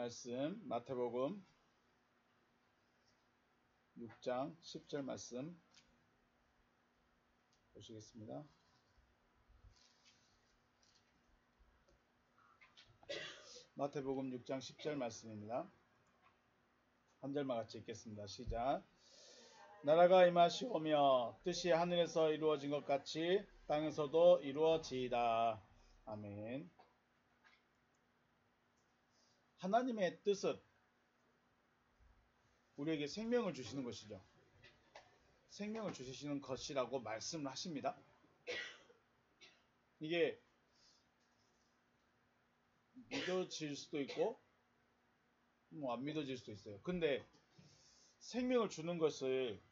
말씀 마태복음 6장 10절 말씀 보시겠습니다. 마태복음 6장 10절 말씀입니다. 한 절만 같이 읽겠습니다. 시작. 나라가 임하시오며 뜻이 하늘에서 이루어진 것 같이 땅에서도 이루어지이다. 아멘. 하나님의 뜻은 우리에게 생명을 주시는 것이죠. 생명을 주시는 것이라고 말씀을 하십니다. 이게 믿어질 수도 있고 안 믿어질 수도 있어요. 근데 생명을 주는 것을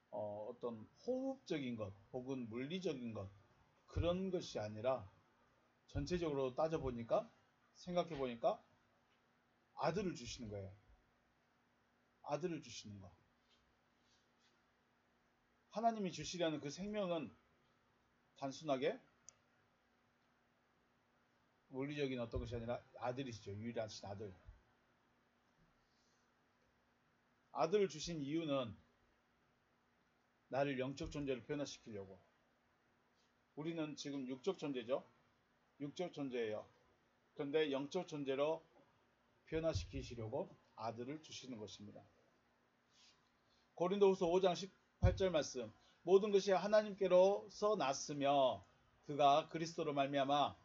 어떤 호흡적인 것 혹은 물리적인 것 그런 것이 아니라 전체적으로 따져보니까 생각해보니까 아들을 주시는 거예요. 아들을 주시는 거. 하나님이 주시려는 그 생명은 단순하게 물리적인 어떤 것이 아니라 아들이시죠. 유일하신 아들. 아들을 주신 이유는 나를 영적 존재로 변화시키려고. 우리는 지금 육적 존재죠. 육적 존재예요. 그런데 영적 존재로 변화시키시려고 아들을 주시는 것입니다. 고린도후서 5장 18절 말씀. 모든 것이 하나님께로서 났으며 그가 그리스도로 말미암아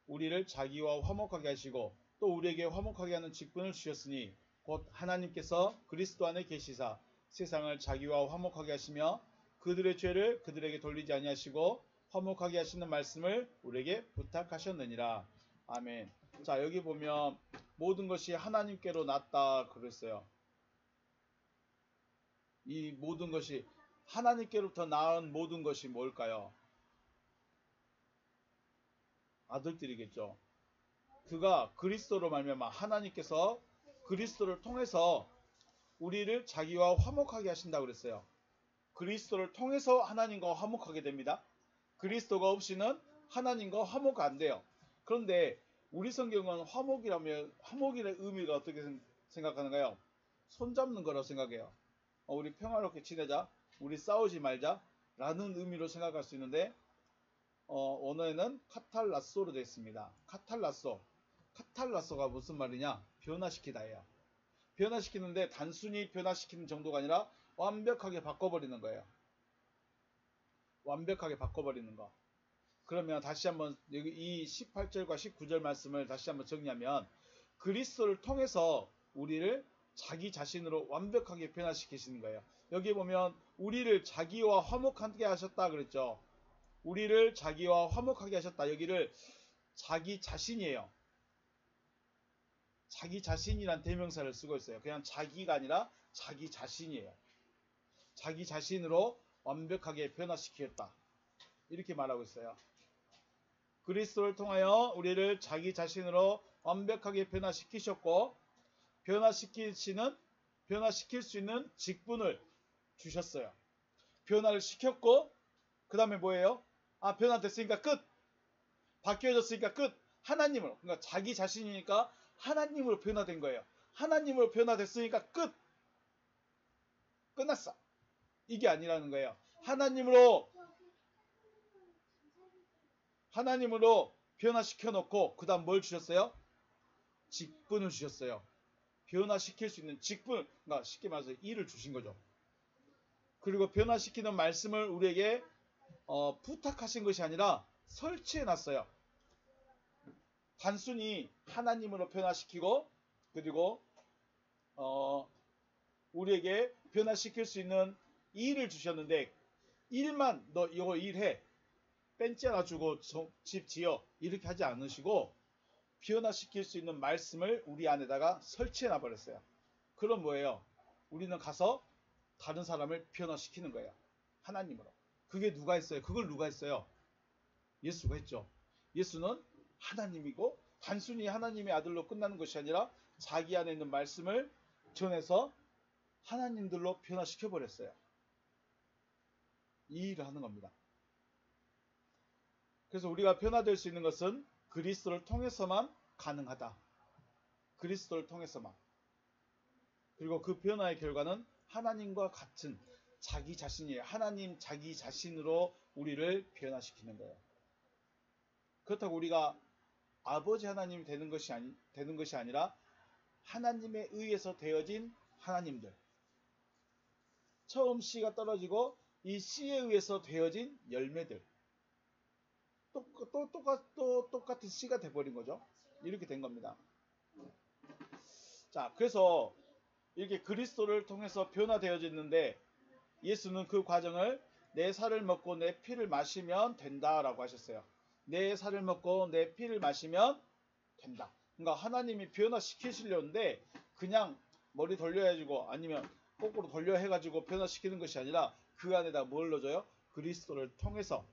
우리를 자기와 화목하게 하시고 또 우리에게 화목하게 하는 직분을 주셨으니 곧 하나님께서 그리스도 안에 계시사 세상을 자기와 화목하게 하시며 그들의 죄를 그들에게 돌리지 아니하시고 화목하게 하시는 말씀을 우리에게 부탁하셨느니라. 아멘. 자, 여기 보면 모든 것이 하나님께로 났다 그랬어요. 이 모든 것이 하나님께로부터 나은 모든 것이 뭘까요? 아들들이겠죠. 그가 그리스도로 말미암아 하나님께서 그리스도를 통해서 우리를 자기와 화목하게 하신다고 그랬어요. 그리스도를 통해서 하나님과 화목하게 됩니다. 그리스도가 없이는 하나님과 화목 안 돼요. 그런데 우리 성경은 화목이라면 화목이라는 의미가 어떻게 생각하는가요? 손잡는 거라고 생각해요. 우리 평화롭게 지내자, 우리 싸우지 말자 라는 의미로 생각할 수 있는데 원어에는 카탈라소로 되어 있습니다. 카탈라소가 무슨 말이냐? 변화시키다예요. 변화시키는데 단순히 변화시키는 정도가 아니라 완벽하게 바꿔버리는 거예요. 완벽하게 바꿔버리는 거. 그러면 다시 한번 여기 이 18절과 19절 말씀을 다시 한번 정리하면 그리스도를 통해서 우리를 자기 자신으로 완벽하게 변화시키시는 거예요. 여기 보면 우리를 자기와 화목하게 하셨다 그랬죠. 우리를 자기와 화목하게 하셨다. 여기를 자기 자신이에요. 자기 자신이란 대명사를 쓰고 있어요. 그냥 자기가 아니라 자기 자신이에요. 자기 자신으로 완벽하게 변화시키겠다. 이렇게 말하고 있어요. 그리스도를 통하여 우리를 자기 자신으로 완벽하게 변화시키셨고 변화시킬 수 있는 직분을 주셨어요. 변화를 시켰고 그 다음에 뭐예요? 변화됐으니까 끝. 바뀌어졌으니까 끝. 하나님으로. 그러니까 자기 자신이니까 하나님으로 변화된 거예요. 하나님으로 변화됐으니까 끝. 끝났어. 이게 아니라는 거예요. 하나님으로 변화시켜 놓고 그 다음 뭘 주셨어요? 직분을 주셨어요. 변화시킬 수 있는 직분, 그러니까 쉽게 말해서 일을 주신 거죠. 그리고 변화시키는 말씀을 우리에게 부탁하신 것이 아니라 설치해 놨어요. 단순히 하나님으로 변화시키고 그리고 우리에게 변화시킬 수 있는 일을 주셨는데 일만 너 이거 일해 벤치 하나 주고 집 지어 이렇게 하지 않으시고 변화시킬 수 있는 말씀을 우리 안에다가 설치해 놔버렸어요. 그럼 뭐예요? 우리는 가서 다른 사람을 변화시키는 거예요. 하나님으로. 그게 누가 했어요? 그걸 누가 했어요? 예수가 했죠. 예수는 하나님이고 단순히 하나님의 아들로 끝나는 것이 아니라 자기 안에 있는 말씀을 전해서 하나님들로 변화시켜 버렸어요. 이 일을 하는 겁니다. 그래서 우리가 변화될 수 있는 것은 그리스도를 통해서만 가능하다. 그리스도를 통해서만. 그리고 그 변화의 결과는 하나님과 같은 자기 자신이에요. 하나님 자기 자신으로 우리를 변화시키는 거예요. 그렇다고 우리가 아버지 하나님이 되는 것이 아니라 하나님에 의해서 되어진 하나님들. 처음 씨가 떨어지고 이 씨에 의해서 되어진 열매들. 또 똑같은 씨가 돼버린 거죠. 이렇게 된 겁니다. 자, 그래서 이렇게 그리스도를 통해서 변화되어졌는데 예수는 그 과정을 내 살을 먹고 내 피를 마시면 된다라고 하셨어요. 내 살을 먹고 내 피를 마시면 된다. 그러니까 하나님이 변화시키시려는데 그냥 머리 돌려가지고 아니면 거꾸로 돌려 해가지고 변화시키는 것이 아니라 그 안에다 뭘 넣어줘요? 그리스도를 통해서.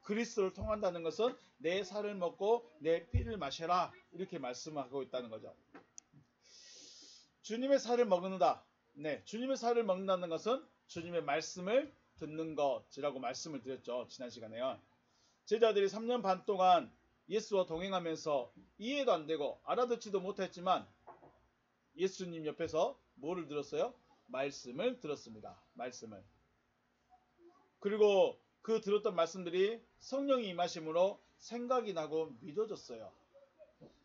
그리스도를 통한다는 것은 내 살을 먹고 내 피를 마셔라 이렇게 말씀하고 있다는 거죠. 주님의 살을 먹는다. 네, 주님의 살을 먹는다는 것은 주님의 말씀을 듣는 것이라고 말씀을 드렸죠. 지난 시간에요. 제자들이 3년 반 동안 예수와 동행하면서 이해도 안 되고 알아듣지도 못했지만 예수님 옆에서 뭐를 들었어요? 말씀을 들었습니다. 말씀을. 그리고 그 들었던 말씀들이 성령이 임하심으로 생각이 나고 믿어졌어요.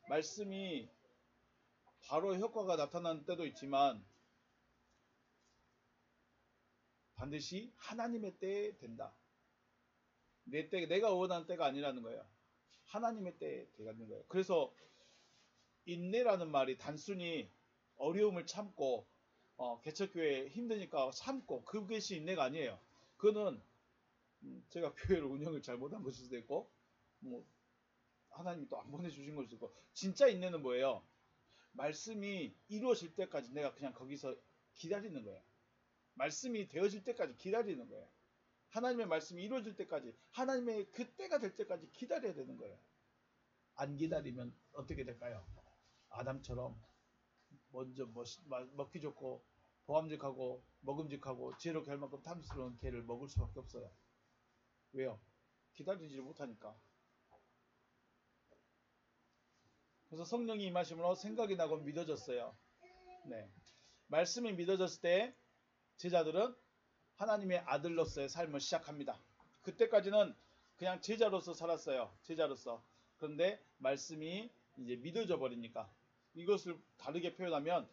말씀이 바로 효과가 나타나는 때도 있지만 반드시 하나님의 때에 된다. 내가 원하는 때가 아니라는 거예요. 하나님의 때에 되는 거예요. 그래서 인내라는 말이 단순히 어려움을 참고 개척교회 힘드니까 참고 그것이 인내가 아니에요. 그거는 제가 교회를 운영을 잘못한 것일 수도 있고 뭐 하나님이 또 안 보내주신 것일 수도 있고 진짜 인내는 뭐예요? 말씀이 이루어질 때까지 내가 그냥 거기서 기다리는 거예요. 말씀이 되어질 때까지 기다리는 거예요. 하나님의 말씀이 이루어질 때까지 하나님의 그때가 될 때까지 기다려야 되는 거예요. 안 기다리면 어떻게 될까요? 아담처럼 먼저 먹기 좋고 보암직하고 먹음직하고 지혜롭게 할 만큼 탐스러운 개를 먹을 수밖에 없어요. 왜요? 기다리지 못하니까. 그래서 성령이 임하심으로 생각이 나고 믿어졌어요. 네. 말씀이 믿어졌을 때 제자들은 하나님의 아들로서의 삶을 시작합니다. 그때까지는 그냥 제자로서 살았어요. 제자로서. 그런데 말씀이 이제 믿어져 버리니까 이것을 다르게 표현하면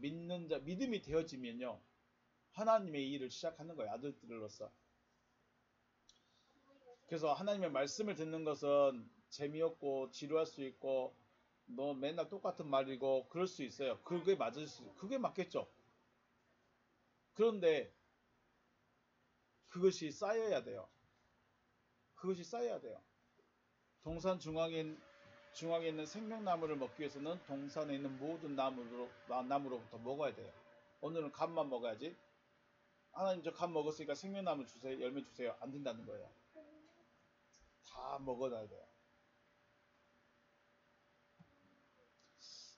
믿는 자 믿음이 되어지면요. 하나님의 일을 시작하는 거예요. 아들들로서. 그래서 하나님의 말씀을 듣는 것은 재미없고 지루할 수 있고 너 맨날 똑같은 말이고 그럴 수 있어요. 그게 그게 맞겠죠. 그런데 그것이 쌓여야 돼요. 그것이 쌓여야 돼요. 동산 중앙에 있는 생명나무를 먹기 위해서는 동산에 있는 모든 나무로부터 먹어야 돼요. 오늘은 갓만 먹어야지. 하나님 저 갓 먹었으니까 생명나무 주세요. 열매 주세요. 안 된다는 거예요. 다 먹어놔야 돼요.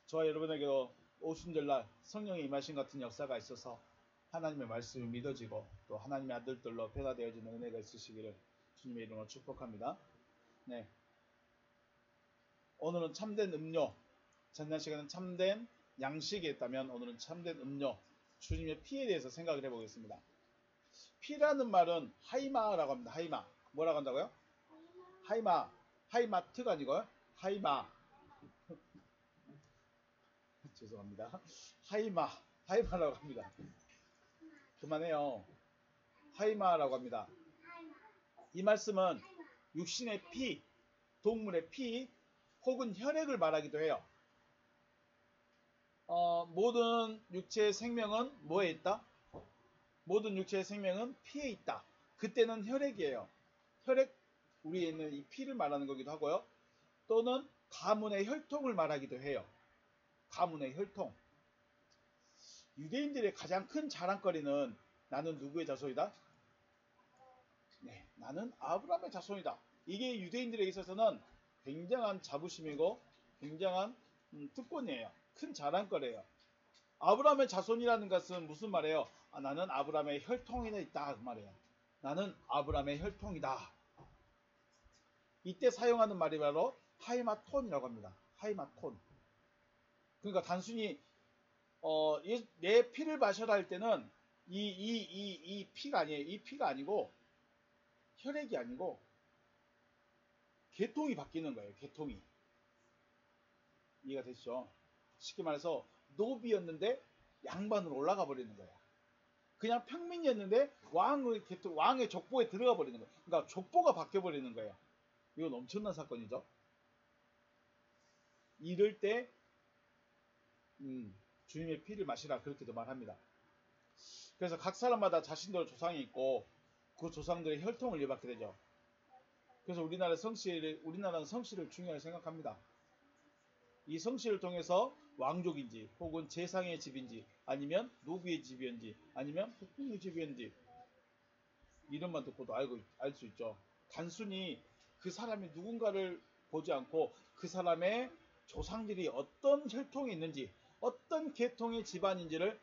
저와 여러분에게도 오순절날 성령의 임하신 같은 역사가 있어서 하나님의 말씀이 믿어지고 또 하나님의 아들들로 변화되어지는 은혜가 있으시기를 주님의 이름으로 축복합니다. 네. 오늘은 참된 음료, 지난 시간은 참된 양식이 있다면 오늘은 참된 음료, 주님의 피에 대해서 생각을 해보겠습니다. 피라는 말은 하이마라고 합니다. 하이마. 뭐라고 한다고요? 하이마. 하이마트가 아니고요. 하이마. 죄송합니다. 하이마라고 합니다. 그만해요. 하이마라고 합니다. 이 말씀은 육신의 피, 동물의 피 혹은 혈액을 말하기도 해요. 모든 육체의 생명은 뭐에 있다? 모든 육체의 생명은 피에 있다. 그때는 혈액이에요. 혈액, 우리에 있는 이 피를 말하는 거기도 하고요. 또는 가문의 혈통을 말하기도 해요. 가문의 혈통. 유대인들의 가장 큰 자랑거리는 나는 누구의 자손이다? 네, 나는 아브라함의 자손이다. 이게 유대인들에 있어서는 굉장한 자부심이고 굉장한 특권이에요. 큰 자랑거리예요. 아브라함의 자손이라는 것은 무슨 말이에요? 나는 아브라함의 혈통이 있다 그 말이에요. 나는 아브라함의 혈통이다. 이때 사용하는 말이 바로 하이마톤이라고 합니다. 하이마톤. 그러니까 단순히 내 피를 마셔라 할 때는 이 피가 아니에요. 이 피가 아니고 혈액이 아니고 계통이 바뀌는 거예요. 계통이. 이해가 되시죠? 쉽게 말해서 노비였는데 양반으로 올라가 버리는 거야. 그냥 평민이었는데 왕의 족보에 들어가 버리는 거예요. 그러니까 족보가 바뀌어 버리는 거예요. 이건 엄청난 사건이죠. 이럴 때 주님의 피를 마시라 그렇게도 말합니다. 그래서 각 사람마다 자신들의 조상이 있고 그 조상들의 혈통을 이어받게 되죠. 그래서 우리나라는 성씨를 중요하게 생각합니다. 이 성씨를 통해서 왕족인지 혹은 재상의 집인지 아니면 노비의 집이었는지 아니면 북풍의 집이었는지 이름만 듣고도 알 수 있죠. 단순히 그 사람이 누군가를 보지 않고 그 사람의 조상들이 어떤 혈통이 있는지 어떤 계통의 집안인지를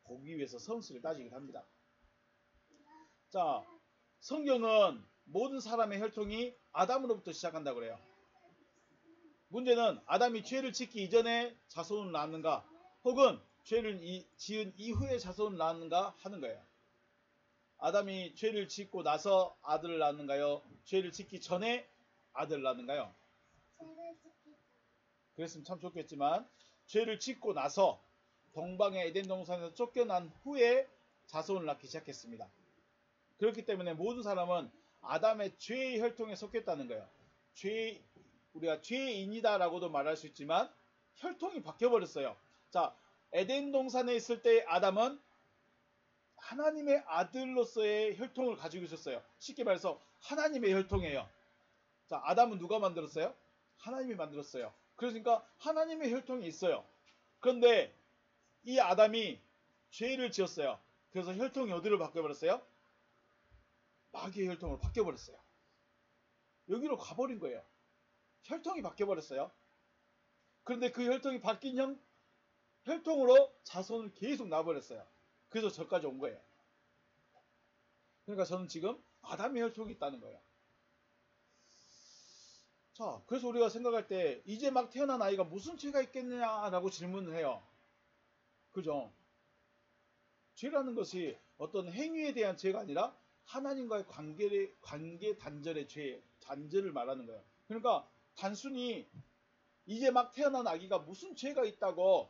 보기 위해서 성씨를 따지기도 합니다. 자, 성경은 모든 사람의 혈통이 아담으로부터 시작한다고 그래요. 문제는 아담이 죄를 짓기 이전에 자손을 낳았는가 혹은 죄를 지은 이후에 자손을 낳았는가 하는 거예요. 아담이 죄를 짓고 나서 아들을 낳았는가요? 죄를 짓기 전에 아들을 낳았는가요? 그랬으면 참 좋겠지만 죄를 짓고 나서 동방의 에덴 동산에서 쫓겨난 후에 자손을 낳기 시작했습니다. 그렇기 때문에 모든 사람은 아담의 죄의 혈통에 속했다는 거예요. 우리가 죄인이다라고도 말할 수 있지만 혈통이 바뀌어버렸어요. 자, 에덴 동산에 있을 때 아담은 하나님의 아들로서의 혈통을 가지고 있었어요. 쉽게 말해서 하나님의 혈통이에요. 자, 아담은 누가 만들었어요? 하나님이 만들었어요. 그러니까 하나님의 혈통이 있어요. 그런데 이 아담이 죄를 지었어요. 그래서 혈통이 어디로 바뀌어버렸어요? 마귀의 혈통으로 바뀌어버렸어요. 여기로 가버린 거예요. 혈통이 바뀌어버렸어요. 그런데 그 혈통이 바뀐 혈통으로 자손을 계속 낳아버렸어요. 그래서 저까지 온 거예요. 그러니까 저는 지금 아담의 혈통이 있다는 거예요. 자, 그래서 우리가 생각할 때 이제 막 태어난 아이가 무슨 죄가 있겠느냐라고 질문을 해요. 그죠? 죄라는 것이 어떤 행위에 대한 죄가 아니라 하나님과의 관계 단절의 죄, 단절을 말하는 거예요. 그러니까 단순히 이제 막 태어난 아기가 무슨 죄가 있다고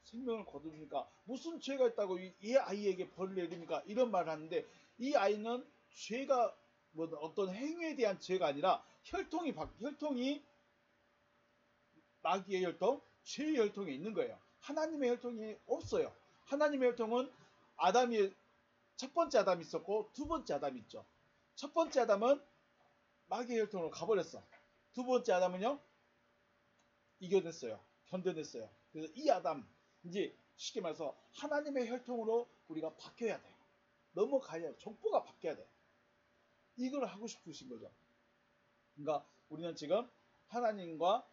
생명을 거두니까 무슨 죄가 있다고 이 아이에게 벌을 내립니까? 이런 말을 하는데 이 아이는 죄가 뭐 어떤 행위에 대한 죄가 아니라 혈통이 마귀의 혈통, 죄의 혈통이 있는 거예요. 하나님의 혈통이 없어요. 하나님의 혈통은 아담이 첫 번째 아담이 있었고 두 번째 아담이 있죠. 첫 번째 아담은 마귀의 혈통으로 가버렸어. 두 번째 아담은요 이겨냈어요. 견뎌냈어요. 그래서 이 아담 이제 쉽게 말해서 하나님의 혈통으로 우리가 바뀌어야 돼. 넘어가야 돼. 족보가 바뀌어야 돼. 이걸 하고 싶으신 거죠. 그러니까 우리는 지금 하나님과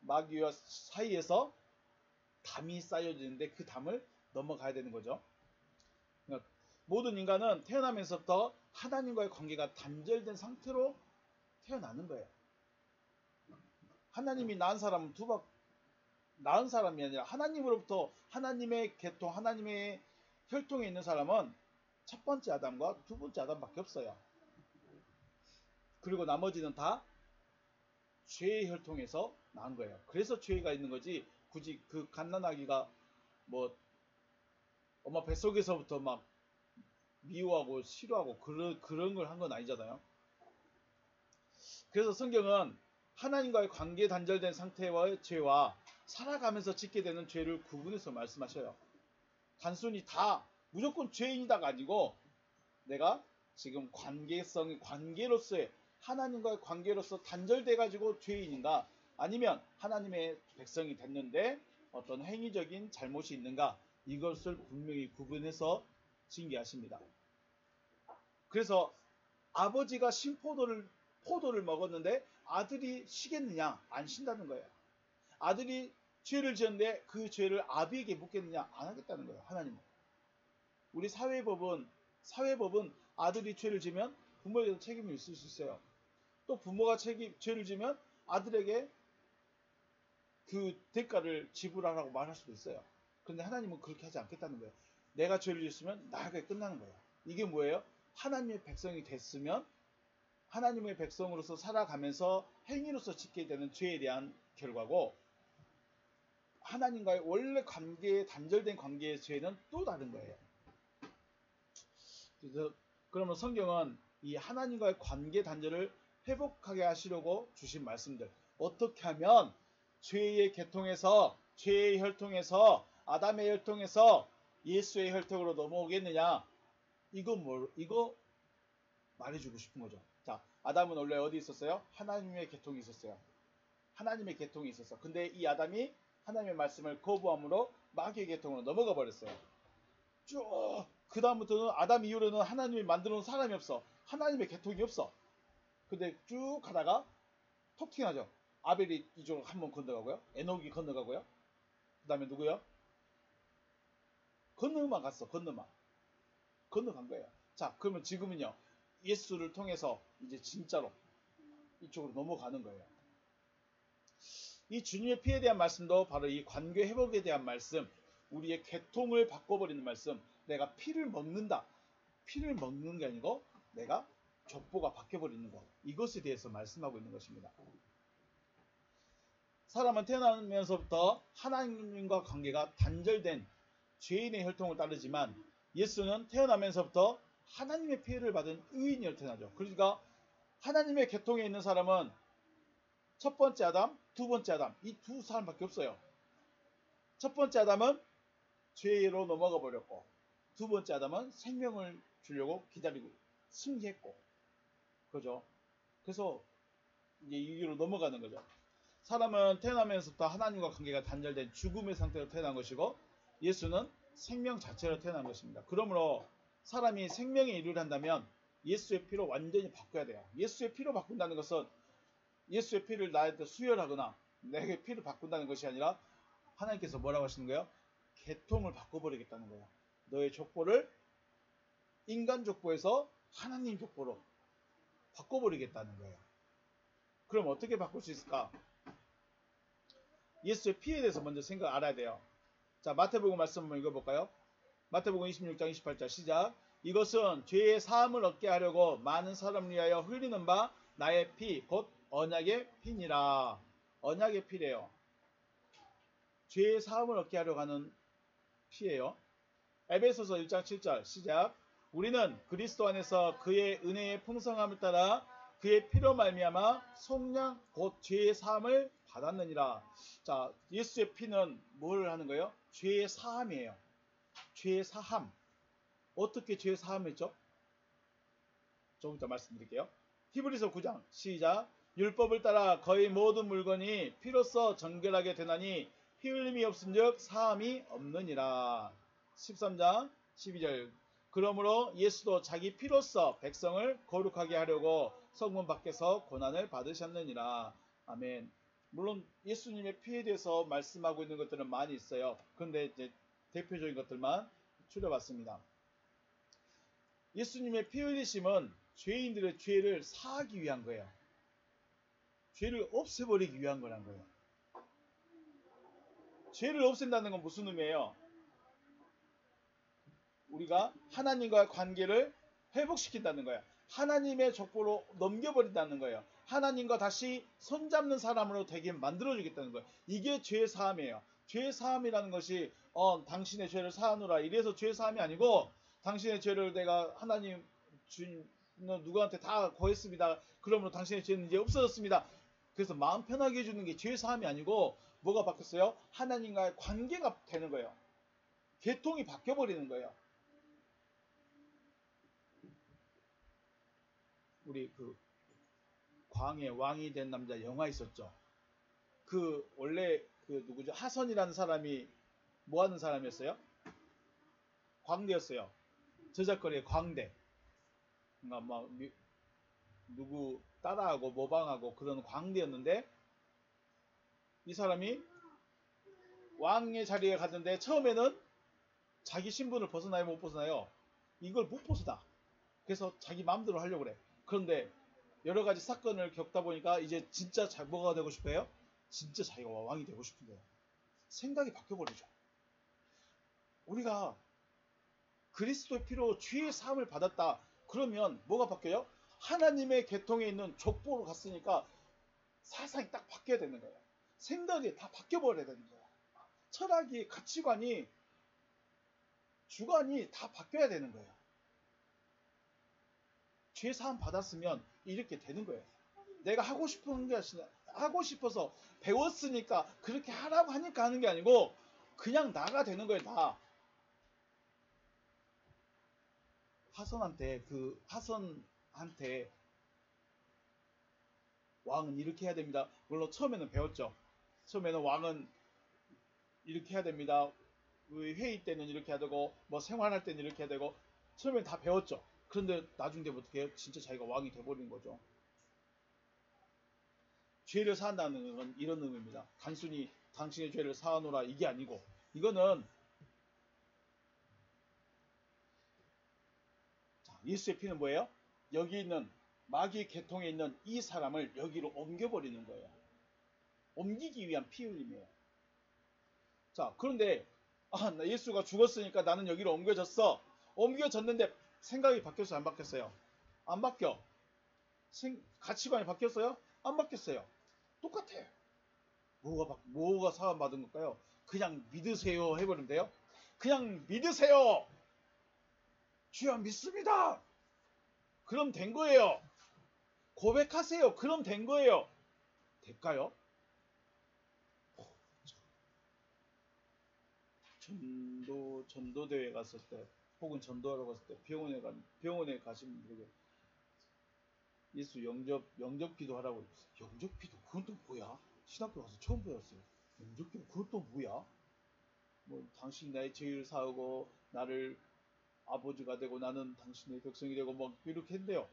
마귀와 사이에서 담이 쌓여지는데 그 담을 넘어가야 되는 거죠. 그러니까 모든 인간은 태어나면서부터 하나님과의 관계가 단절된 상태로 태어나는 거예요. 하나님이 낳은 사람은 낳은 사람이 아니라 하나님으로부터 하나님의 계통, 하나님의 혈통에 있는 사람은 첫 번째 아담과 두 번째 아담밖에 없어요. 그리고 나머지는 다 죄의 혈통에서 난 거예요. 그래서 죄가 있는 거지 굳이 그 갓난아기가 뭐 엄마 뱃속에서부터 막 미워하고 싫어하고 그런 걸 한 건 아니잖아요. 그래서 성경은 하나님과의 관계 단절된 상태와의 죄와 살아가면서 짓게 되는 죄를 구분해서 말씀하셔요. 단순히 다 무조건 죄인이다가 아니고 내가 지금 관계로서의 하나님과의 관계로서 단절돼 가지고 죄인인가 아니면 하나님의 백성이 됐는데 어떤 행위적인 잘못이 있는가 이것을 분명히 구분해서 징계하십니다. 그래서 아버지가 포도를 먹었는데 아들이 쉬겠느냐? 안 쉰다는 거예요. 아들이 죄를 지었는데 그 죄를 아비에게 묻겠느냐? 안 하겠다는 거예요. 하나님은. 우리 사회법은 아들이 죄를 지면 부모에게도 책임이 있을 수 있어요. 또 부모가 죄를 지면 아들에게 그 대가를 지불하라고 말할 수도 있어요. 그런데 하나님은 그렇게 하지 않겠다는 거예요. 내가 죄를 지었으면 나에게 끝나는 거예요. 이게 뭐예요? 하나님의 백성이 됐으면 하나님의 백성으로서 살아가면서 행위로서 짓게 되는 죄에 대한 결과고, 하나님과의 원래 관계에 단절된 관계의 죄는 또 다른 거예요. 그래서 그러면 성경은 이 하나님과의 관계 단절을 회복하게 하시려고 주신 말씀들, 어떻게 하면 죄의 계통에서, 죄의 혈통에서, 아담의 혈통에서 예수의 혈통으로 넘어오겠느냐, 이거 말해주고 싶은 거죠. 자, 아담은 원래 어디 있었어요? 하나님의 계통이 있었어요. 하나님의 계통이 있었어. 근데 이 아담이 하나님의 말씀을 거부함으로 마귀의 계통으로 넘어가 버렸어요. 쭉 그 다음부터는 아담 이후로는 하나님이 만들어 놓은 사람이 없어. 하나님의 계통이 없어. 근데 쭉 가다가 톡 튀나죠. 아벨이 이쪽으로 한번 건너가고요. 에녹이 건너가고요. 그 다음에 누구요? 건너만 갔어. 건너간 거예요. 자, 그러면 지금은요, 예수를 통해서 이제 진짜로 이쪽으로 넘어가는 거예요. 이 주님의 피에 대한 말씀도 바로 이 관계 회복에 대한 말씀, 우리의 계통을 바꿔버리는 말씀, 내가 피를 먹는다. 피를 먹는 게 아니고 내가 족보가 바뀌어버리는 것, 이것에 대해서 말씀하고 있는 것입니다. 사람은 태어나면서부터 하나님과 관계가 단절된 죄인의 혈통을 따르지만, 예수는 태어나면서부터 하나님의 피해를 받은 의인이라 태어나죠. 그러니까 하나님의 계통에 있는 사람은 첫 번째 아담, 두 번째 아담, 이 두 사람밖에 없어요. 첫 번째 아담은 죄로 넘어가 버렸고, 두 번째 아담은 생명을 주려고 기다리고 승리했고, 그죠? 그래서 이제 이기로 넘어가는 거죠. 사람은 태어나면서부터 하나님과 관계가 단절된 죽음의 상태로 태어난 것이고, 예수는 생명 자체로 태어난 것입니다. 그러므로 사람이 생명의 일을 한다면 예수의 피로 완전히 바꿔야 돼요. 예수의 피로 바꾼다는 것은 예수의 피를 나한테 수혈하거나 내게 피를 바꾼다는 것이 아니라, 하나님께서 뭐라고 하시는 거예요? 계통을 바꿔버리겠다는 거예요. 너의 족보를 인간 족보에서 하나님 족보로 바꿔버리겠다는 거예요. 그럼 어떻게 바꿀 수 있을까? 예수의 피에 대해서 먼저 알아야 돼요. 자, 마태복음 말씀 한번 읽어볼까요? 마태복음 26장 28절 시작. 이것은 죄의 사함을 얻게 하려고 많은 사람을 위하여 흘리는 바 나의 피, 곧 언약의 피니라. 언약의 피래요. 죄의 사함을 얻게 하려고 하는 피예요. 에베소서 1장 7절 시작. 우리는 그리스도 안에서 그의 은혜의 풍성함을 따라 그의 피로 말미암아 속량 곧 죄의 사함을 받았느니라. 자, 예수의 피는 뭘 하는 거예요? 죄의 사함이에요. 죄의 사함. 어떻게 죄의 사함을 했죠? 조금 이따 말씀드릴게요. 히브리서 9장 시작. 율법을 따라 거의 모든 물건이 피로써 정결하게 되나니 피 흘림이 없은즉 사함이 없느니라. 13장 12절. 그러므로 예수도 자기 피로써 백성을 거룩하게 하려고 성문 밖에서 고난을 받으셨느니라. 아멘. 물론 예수님의 피에 대해서 말씀하고 있는 것들은 많이 있어요. 그런데 이제 대표적인 것들만 추려봤습니다. 예수님의 피 흘리심은 죄인들의 죄를 사하기 위한 거예요. 죄를 없애버리기 위한 거란 거예요. 죄를 없앤다는 건 무슨 의미예요? 우리가 하나님과의 관계를 회복시킨다는 거예요. 하나님의 족보로 넘겨버린다는 거예요. 하나님과 다시 손잡는 사람으로 되게 만들어주겠다는 거예요. 이게 죄의 사함이에요. 죄의 사함이라는 것이 당신의 죄를 사하노라 이래서 죄의 사함이 아니고, 당신의 죄를 내가 하나님 주는 누구한테 다 고했습니다. 그러므로 당신의 죄는 이제 없어졌습니다. 그래서 마음 편하게 해주는 게 죄의 사함이 아니고, 뭐가 바뀌었어요? 하나님과의 관계가 되는 거예요. 계통이 바뀌어버리는 거예요. 우리 그 광해 왕이 된 남자 영화 있었죠. 그 원래 그 누구죠? 하선이라는 사람이 뭐 하는 사람이었어요? 광대였어요. 저작거리의 광대. 그러니까 막 누구 따라하고 모방하고 그런 광대였는데, 이 사람이 왕의 자리에 갔는데 처음에는 자기 신분을 벗어나요, 못 벗어나요? 이걸 못 벗어나. 그래서 자기 마음대로 하려고 그래. 그런데 여러 가지 사건을 겪다 보니까 이제 진짜 뭐가 되고 싶어요? 진짜 자기가 왕이 되고 싶은데 생각이 바뀌어버리죠. 우리가 그리스도의 피로 죄의 사함을 받았다. 그러면 뭐가 바뀌어요? 하나님의 계통에 있는 족보로 갔으니까 사상이 딱 바뀌어야 되는 거예요. 생각이 다 바뀌어버려야 되는 거예요. 철학이, 가치관이, 주관이 다 바뀌어야 되는 거예요. 죄 사함 받았으면 이렇게 되는 거예요. 내가 하고 싶은 게 아니라 하고 싶어서 배웠으니까 그렇게 하라고 하니까 하는 게 아니고 그냥 나가 되는 거예요. 나. 하선한테 왕은 이렇게 해야 됩니다. 물론 처음에는 배웠죠. 처음에는 왕은 이렇게 해야 됩니다. 회의 때는 이렇게 해야 되고 뭐 생활할 때는 이렇게 해야 되고 처음에는 다 배웠죠. 그런데 나중 되면 어떻게 해요? 진짜 자기가 왕이 돼버리는 거죠. 죄를 사한다는 건 이런 의미입니다. 단순히 당신의 죄를 사하노라 이게 아니고 이거는 예수의 피는 뭐예요? 여기 있는 마귀 계통에 있는 이 사람을 여기로 옮겨버리는 거예요. 옮기기 위한 피 흘림이에요. 자, 그런데 예수가 죽었으니까 나는 여기로 옮겨졌어. 옮겨졌는데 생각이 바뀌었어요? 안 바뀌었어요? 안 바뀌어. 가치관이 바뀌었어요? 안 바뀌었어요. 똑같아. 뭐가 사함받은 걸까요? 그냥 믿으세요 해버리면 돼요? 그냥 믿으세요. 주여 믿습니다. 그럼 된 거예요. 고백하세요. 그럼 된 거예요. 될까요? 전도대회 갔을 때 혹은 전도하러 갔을 때 병원에 가시면 분들에게 예수 영접 기도하라고. 영접 기도 그건 또 뭐야? 신학교 가서 처음 배웠어요. 영접 기도 그건 또 뭐야? 뭐 당신이 나의 죄를 사하고 나를 아버지가 되고 나는 당신의 백성이 되고 뭐 이렇게 했대요.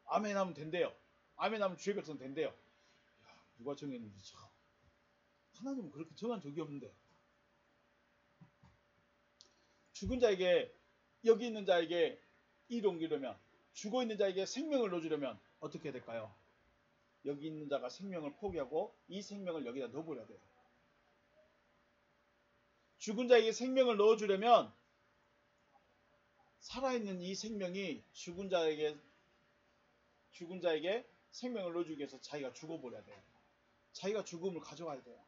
아멘 하면 된대요. 아멘 하면 주의 백성 된대요. 야, 누가 정했는지 참. 하나님은 그렇게 정한 적이 없는데. 죽은 자에게 여기 있는 자에게 이를 옮기려면 죽어 있는 자에게 생명을 넣어주려면 어떻게 해야 될까요? 여기 있는 자가 생명을 포기하고 이 생명을 여기다 넣어버려야 돼요. 죽은 자에게 생명을 넣어주려면 살아있는 이 생명이 죽은 자에게 생명을 넣어주기 위해서 자기가 죽어버려야 돼요. 자기가 죽음을 가져가야 돼요.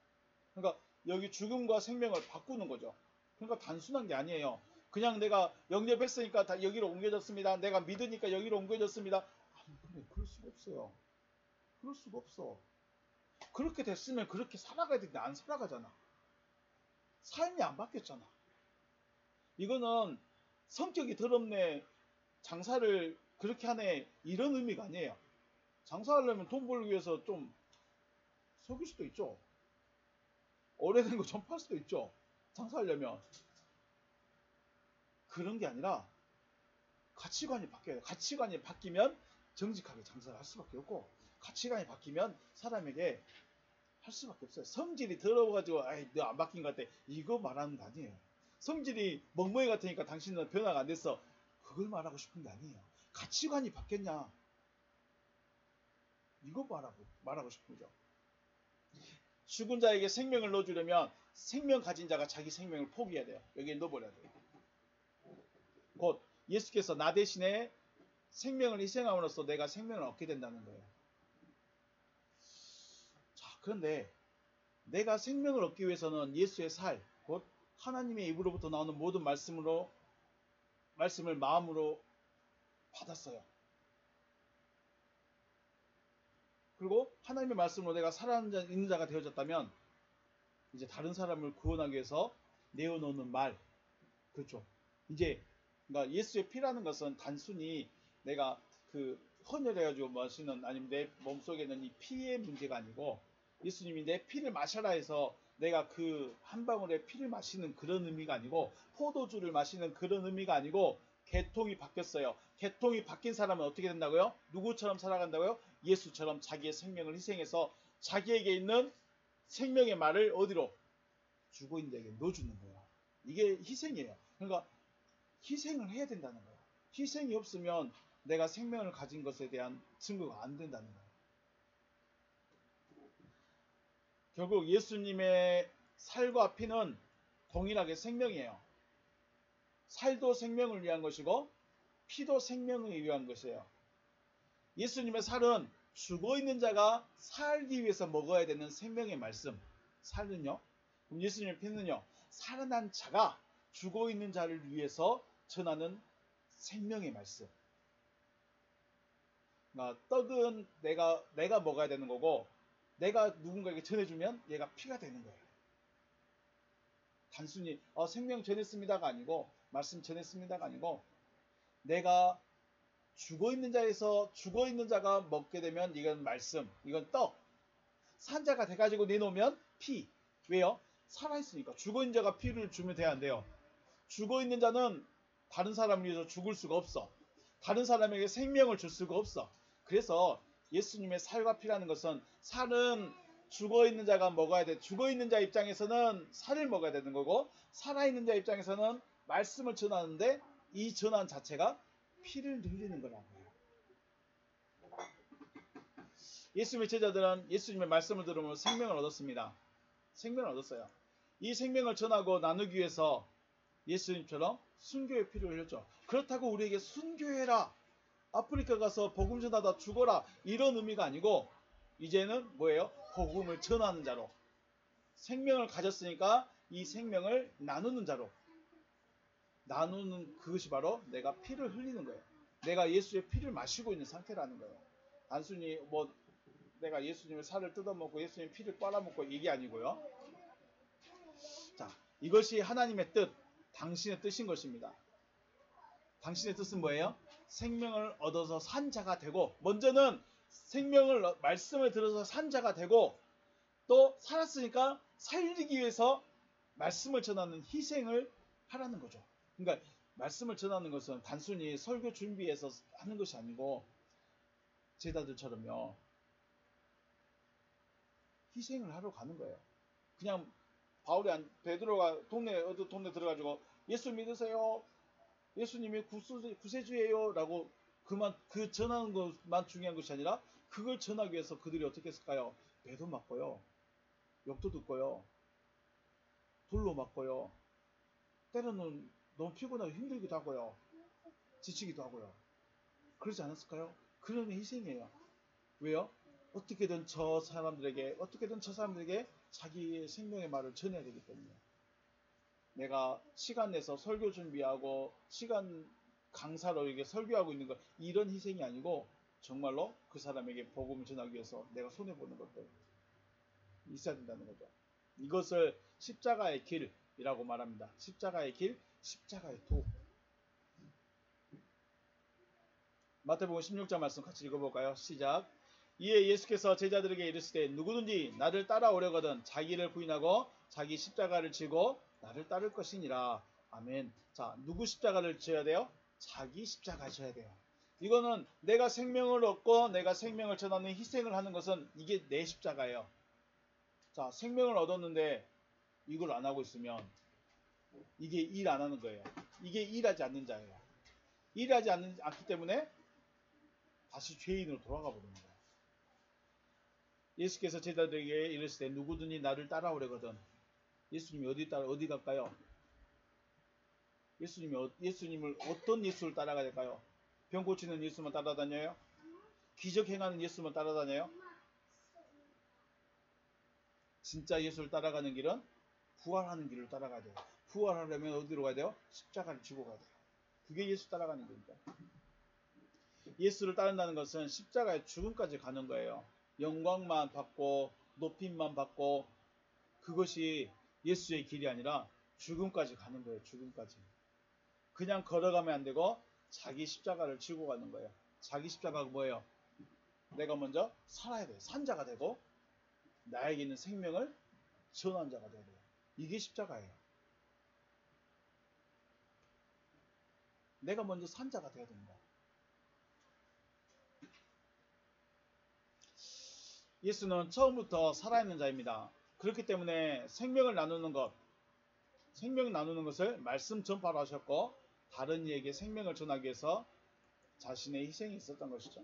그러니까 여기 죽음과 생명을 바꾸는 거죠. 그러니까 단순한 게 아니에요. 그냥 내가 영접했으니까 다 여기로 옮겨졌습니다. 내가 믿으니까 여기로 옮겨졌습니다. 아니, 그럴 수가 없어요. 그럴 수가 없어. 그렇게 됐으면 그렇게 살아가야 되는데 안 살아가잖아. 삶이 안 바뀌었잖아. 이거는 성격이 더럽네, 장사를 그렇게 하네, 이런 의미가 아니에요. 장사하려면 돈 벌기 위해서 좀 속일 수도 있죠. 오래된 거 좀 팔 수도 있죠. 장사하려면. 그런 게 아니라 가치관이 바뀌어요. 가치관이 바뀌면 정직하게 장사를 할 수밖에 없고 가치관이 바뀌면 사람에게 할 수밖에 없어요. 성질이 더러워가지고 아이 너 안 바뀐 것 같아. 이거 말하는 거 아니에요. 성질이 멍멍이 같으니까 당신은 변화가 안 됐어. 그걸 말하고 싶은 게 아니에요. 가치관이 바뀌었냐. 이거 말하고 싶은 거죠. 죽은 자에게 생명을 넣어주려면 생명 가진 자가 자기 생명을 포기해야 돼요. 여기에 넣어버려야 돼요. 곧 예수께서 나 대신에 생명을 희생함으로써 내가 생명을 얻게 된다는 거예요. 자, 그런데 내가 생명을 얻기 위해서는 예수의 살, 곧 하나님의 입으로부터 나오는 모든 말씀을 마음으로 받았어요. 그리고 하나님의 말씀으로 내가 살아있는 자가 되어졌다면 이제 다른 사람을 구원하기 위해서 내어놓는 말, 그렇죠. 이제 그러니까 예수의 피라는 것은 단순히 내가 그 헌혈해가지고 마시는 아니면 내 몸속에 있는 이 피의 문제가 아니고 예수님이 내 피를 마셔라 해서 내가 그 한 방울의 피를 마시는 그런 의미가 아니고 포도주를 마시는 그런 의미가 아니고 계통이 바뀌었어요. 계통이 바뀐 사람은 어떻게 된다고요? 누구처럼 살아간다고요? 예수처럼 자기의 생명을 희생해서 자기에게 있는 생명의 말을 어디로? 죽어 있는 자에게 넣어주는 거예요. 이게 희생이에요. 그러니까 희생을 해야 된다는 거예요. 희생이 없으면 내가 생명을 가진 것에 대한 증거가 안 된다는 거예요. 결국 예수님의 살과 피는 동일하게 생명이에요. 살도 생명을 위한 것이고 피도 생명을 위한 것이에요. 예수님의 살은 죽어있는 자가 살기 위해서 먹어야 되는 생명의 말씀. 살은요. 그럼 예수님의 피는요. 살아난 자가 죽어있는 자를 위해서 전하는 생명의 말씀. 그러니까 떡은 내가 먹어야 되는 거고 내가 누군가에게 전해주면 얘가 피가 되는 거예요. 단순히 생명 전했습니다가 아니고 말씀 전했습니다가 아니고 내가 죽어있는 자가 먹게 되면 이건 말씀, 이건 떡. 산자가 돼가지고 내놓으면 피. 왜요? 살아있으니까. 죽어있는 자가 피를 주면 돼야 안 돼요. 죽어있는 자는 다른 사람을 위해서 죽을 수가 없어. 다른 사람에게 생명을 줄 수가 없어. 그래서 예수님의 살과 피라는 것은 살은 죽어있는 자가 먹어야 돼. 죽어있는 자 입장에서는 살을 먹어야 되는 거고 살아있는 자 입장에서는 말씀을 전하는데 이 전환 자체가 피를 흘리는 거라고요. 예수님의 제자들은 예수님의 말씀을 들으면 생명을 얻었습니다. 생명을 얻었어요. 이 생명을 전하고 나누기 위해서 예수님처럼 순교의 피를 흘렸죠. 그렇다고 우리에게 순교해라. 아프리카 가서 복음 전하다 죽어라. 이런 의미가 아니고 이제는 뭐예요? 복음을 전하는 자로. 생명을 가졌으니까 이 생명을 나누는 자로. 나누는 그것이 바로 내가 피를 흘리는 거예요. 내가 예수의 피를 마시고 있는 상태라는 거예요. 단순히 내가 예수님의 살을 뜯어먹고 예수님의 피를 빨아먹고 이게 아니고요. 자, 이것이 하나님의 뜻, 당신의 뜻인 것입니다. 당신의 뜻은 뭐예요? 생명을 얻어서 산 자가 되고 먼저는 말씀을 들어서 산 자가 되고 또 살았으니까 살리기 위해서 말씀을 전하는 희생을 하라는 거죠. 그러니까 말씀을 전하는 것은 단순히 설교 준비해서 하는 것이 아니고 제자들처럼요. 희생을 하러 가는 거예요. 그냥 베드로가 어느 동네 들어가지고 예수 믿으세요. 예수님이 구세주예요. 라고 그 전하는 것만 중요한 것이 아니라 그걸 전하기 위해서 그들이 어떻게 했을까요? 매도 맞고요. 욕도 듣고요. 돌로 맞고요. 때로는 너무 피곤하고 힘들기도 하고요. 지치기도 하고요. 그러지 않았을까요? 그런 희생이에요. 왜요? 어떻게든 저 사람들에게 자기의 생명의 말을 전해야 되기 때문에. 내가 시간 내서 설교 준비하고 시간 강사로 이게 설교하고 있는 것 이런 희생이 아니고 정말로 그 사람에게 복음을 전하기 위해서 내가 손해보는 것들 있어야 된다는 거죠. 이것을 십자가의 길이라고 말합니다. 십자가의 길, 십자가의 도. 마태복음 16장 말씀 같이 읽어볼까요? 시작. 이에 예수께서 제자들에게 이르시되 누구든지 나를 따라오려거든 자기를 부인하고 자기 십자가를 지고 나를 따를 것이니라. 아멘. 자, 누구 십자가를 져야 돼요? 자기 십자가 져야 돼요. 이거는 내가 생명을 얻고 내가 생명을 전하는 희생을 하는 것은 이게 내 십자가예요. 자, 생명을 얻었는데 이걸 안 하고 있으면 이게 일 안 하는 거예요. 이게 일하지 않는 자예요. 일하지 않기 때문에 다시 죄인으로 돌아가 버리는 거예요. 예수께서 제자들에게 이르시되 누구든지 나를 따라오려거든. 예수님이 어디 갈까요? 예수님을 어떤 예수를 따라가야 될까요? 병 고치는 예수만 따라다녀요? 기적 행하는 예수만 따라다녀요? 진짜 예수를 따라가는 길은 부활하는 길을 따라가야 돼요. 부활하려면 어디로 가야 돼요? 십자가를 지고 가야 돼요. 그게 예수 따라가는 겁니다. 예수를 따른다는 것은 십자가의 죽음까지 가는 거예요. 영광만 받고 높임만 받고 그것이 예수의 길이 아니라 죽음까지 가는 거예요. 죽음까지. 그냥 걸어가면 안 되고 자기 십자가를 지고 가는 거예요. 자기 십자가가 뭐예요? 내가 먼저 살아야 돼요. 산자가 되고 나에게 있는 생명을 전한 자가 돼야 돼요. 이게 십자가예요. 내가 먼저 산자가 돼야 됩니다. 예수는 처음부터 살아있는 자입니다. 그렇기 때문에 생명을 나누는 것을 말씀 전파로 하셨고 다른 이에게 생명을 전하기 위해서 자신의 희생이 있었던 것이죠.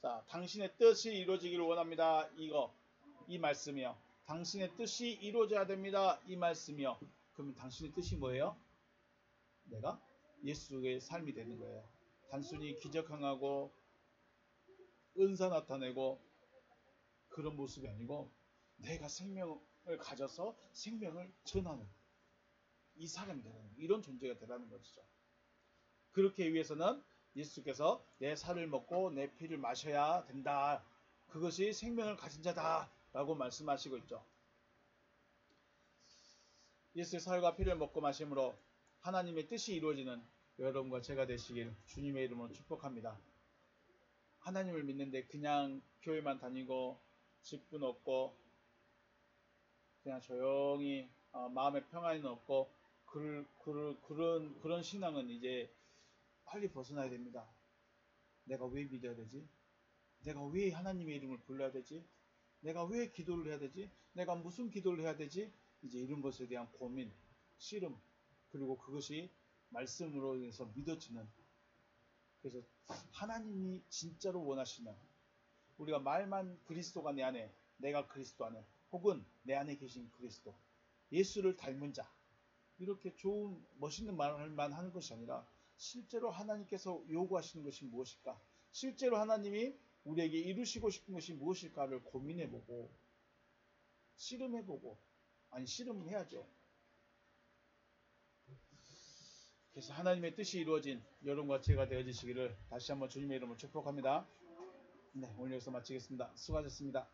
자, 당신의 뜻이 이루어지기를 원합니다. 이거 이 말씀이요. 당신의 뜻이 이루어져야 됩니다. 이 말씀이요. 그러면 당신의 뜻이 뭐예요? 내가 예수의 삶이 되는 거예요. 단순히 기적 행하고 은사 나타내고 그런 모습이 아니고 내가 생명을 가져서 생명을 전하는 이 사람이 되는 이런 존재가 되라는 것이죠. 그렇게 위해서는 예수께서 내 살을 먹고 내 피를 마셔야 된다. 그것이 생명을 가진 자다 라고 말씀하시고 있죠. 예수의 살과 피를 먹고 마심으로 하나님의 뜻이 이루어지는 여러분과 제가 되시길 주님의 이름으로 축복합니다. 하나님을 믿는데 그냥 교회만 다니고 직분 없고 그냥 조용히 마음의 평안이 없고 그런 신앙은 이제 빨리 벗어나야 됩니다. 내가 왜 믿어야 되지? 내가 왜 하나님의 이름을 불러야 되지? 내가 왜 기도를 해야 되지? 내가 무슨 기도를 해야 되지? 이제 이런 것에 대한 고민, 씨름, 그리고 그것이 말씀으로 인해서 믿어지는, 그래서 하나님이 진짜로 원하시는, 우리가 말만 그리스도가 내 안에, 내가 그리스도 안에, 혹은 내 안에 계신 그리스도, 예수를 닮은 자, 이렇게 좋은 멋있는 말만 하는 것이 아니라 실제로 하나님께서 요구하시는 것이 무엇일까? 실제로 하나님이 우리에게 이루시고 싶은 것이 무엇일까를 고민해보고 씨름해보고, 아니 씨름해야죠. 그래서 하나님의 뜻이 이루어진 여러분과 제가 되어지시기를 다시 한번 주님의 이름으로 축복합니다. 네, 오늘 여기서 마치겠습니다. 수고하셨습니다.